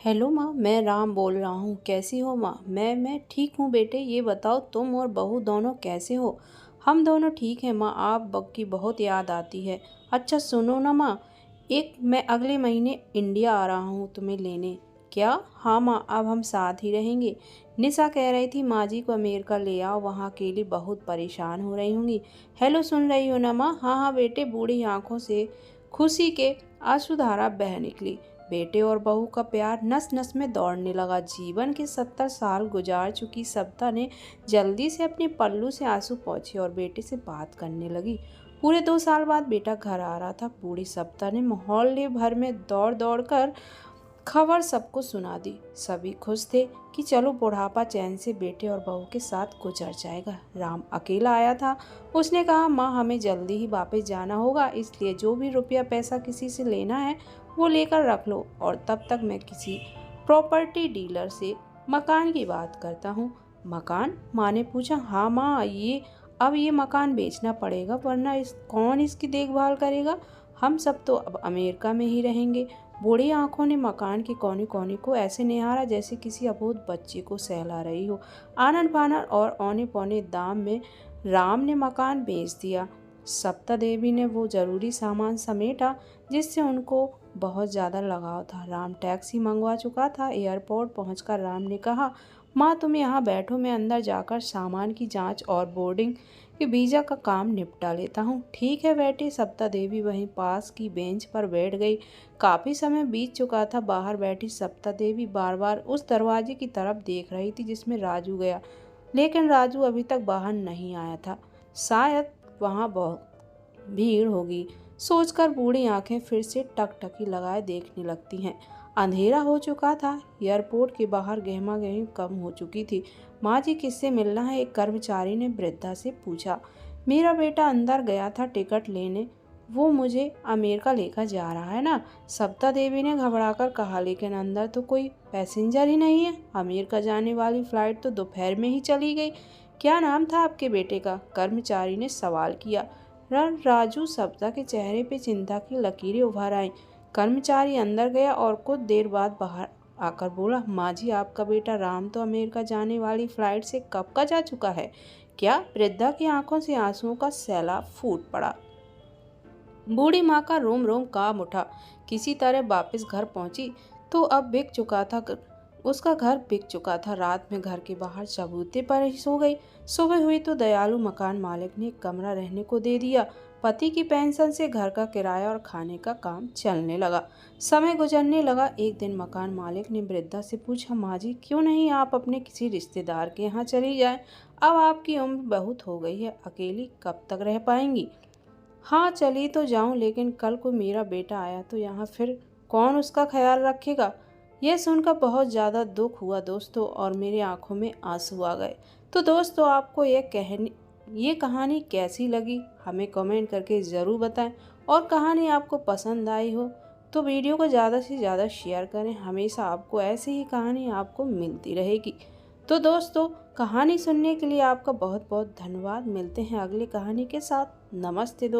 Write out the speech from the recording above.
Hello माँ, मैं राम बोल रहा हूँ। कैसी हो माँ? मैं ठीक हूँ बेटे। ये बताओ तुम और बहू दोनों कैसे हो? हम दोनों ठीक हैं माँ। आप की बहुत याद आती है। अच्छा सुनो ना माँ, मैं अगले महीने इंडिया आ रहा हूँ तुम्हें लेने। क्या? हाँ माँ, अब हम साथ ही रहेंगे। निशा कह रही थी माँ जी को अमेरिका ले आओ, वहाँ अकेली बहुत परेशान हो रही होंगी। हेलो, सुन रही हो ना माँ? हाँ हाँ बेटे। बूढ़ी आंखों से खुशी के आंसुधारा बह निकली। बेटे और बहू का प्यार नस नस में दौड़ने लगा। जीवन के 70 साल गुजार चुकी सविता ने जल्दी से अपने पल्लू से आंसू पोंछे और बेटे से बात करने लगी। पूरे 2 साल बाद बेटा घर आ रहा था। बूढ़ी सविता ने मोहल्ले भर में दौड़ दौड़ कर खबर सबको सुना दी। सभी खुश थे कि चलो बुढ़ापा चैन से बेटे और बहू के साथ गुजर जाएगा। राम अकेला आया था। उसने कहा माँ, हमें जल्दी ही वापस जाना होगा, इसलिए जो भी रुपया पैसा किसी से लेना है वो लेकर रख लो, और तब तक मैं किसी प्रॉपर्टी डीलर से मकान की बात करता हूँ। मकान? माँ ने पूछा। हाँ माँ, अब ये मकान बेचना पड़ेगा, वरना कौन इसकी देखभाल करेगा? हम सब तो अब अमेरिका में ही रहेंगे। बूढ़ी आंखों ने मकान के कोने कोने को ऐसे निहारा जैसे किसी अबोध बच्चे को सहला रही हो। आनन फानन और औने पौने दाम में राम ने मकान बेच दिया। सप्ता देवी ने वो जरूरी सामान समेटा जिससे उनको बहुत ज़्यादा लगाव था। राम टैक्सी मंगवा चुका था। एयरपोर्ट पहुंचकर राम ने कहा, माँ तुम यहाँ बैठो, मैं अंदर जाकर सामान की जांच और बोर्डिंग के वीज़ा का काम निपटा लेता हूँ। ठीक है बेटी। सप्ता देवी वहीं पास की बेंच पर बैठ गई। काफ़ी समय बीत चुका था। बाहर बैठी सप्ता देवी बार बार उस दरवाजे की तरफ देख रही थी जिसमें राजू गया, लेकिन राजू अभी तक बाहर नहीं आया था। शायद वहाँ बहुत भीड़ होगी सोचकर बूढ़ी आंखें फिर से टकटकी लगाए देखने लगती हैं। अंधेरा हो चुका था। एयरपोर्ट के बाहर गहमागहमी कम हो चुकी थी। माँ जी किससे मिलना है? एक कर्मचारी ने वृद्धा से पूछा। मेरा बेटा अंदर गया था टिकट लेने, वो मुझे अमेरिका लेकर जा रहा है ना, सविता देवी ने घबराकर कहा। लेकिन अंदर तो कोई पैसेंजर ही नहीं है। अमेरिका जाने वाली फ्लाइट तो दोपहर में ही चली गई। क्या नाम था आपके बेटे का? कर्मचारी ने सवाल किया। राजू। सविता के चेहरे पे चिंता की लकीरें उभर आईं। कर्मचारी अंदर गया और कुछ देर बाद बाहर आकर बोला, माँ जी आपका बेटा राम तो अमेरिका जाने वाली फ्लाइट से कब का जा चुका है। क्या? वृद्धा की आंखों से आंसुओं का सैलाब फूट पड़ा। बूढ़ी माँ का रोम रोम कांप उठा। किसी तरह वापस घर पहुंची तो अब बिक चुका था। उसका घर बिक चुका था। रात में घर के बाहर चबूते पर ही सो गई। सुबह हुई तो दयालु मकान मालिक ने एक कमरा रहने को दे दिया। पति की पेंशन से घर का किराया और खाने का काम चलने लगा। समय गुजरने लगा। एक दिन मकान मालिक ने वृद्धा से पूछा, माँ जी क्यों नहीं आप अपने किसी रिश्तेदार के यहाँ चली जाएं? अब आपकी उम्र बहुत हो गई है, अकेली कब तक रह पाएंगी? हाँ चली तो जाऊं, लेकिन कल को मेरा बेटा आया तो यहाँ फिर कौन उसका ख्याल रखेगा? यह सुनकर बहुत ज़्यादा दुख हुआ दोस्तों, और मेरी आंखों में आंसू आ गए। तो दोस्तों आपको ये कहानी कैसी लगी हमें कमेंट करके ज़रूर बताएं, और कहानी आपको पसंद आई हो तो वीडियो को ज़्यादा से ज़्यादा शेयर करें। हमेशा आपको ऐसी ही कहानी आपको मिलती रहेगी। तो दोस्तों कहानी सुनने के लिए आपका बहुत बहुत धन्यवाद। मिलते हैं अगली कहानी के साथ। नमस्ते दोस्तों।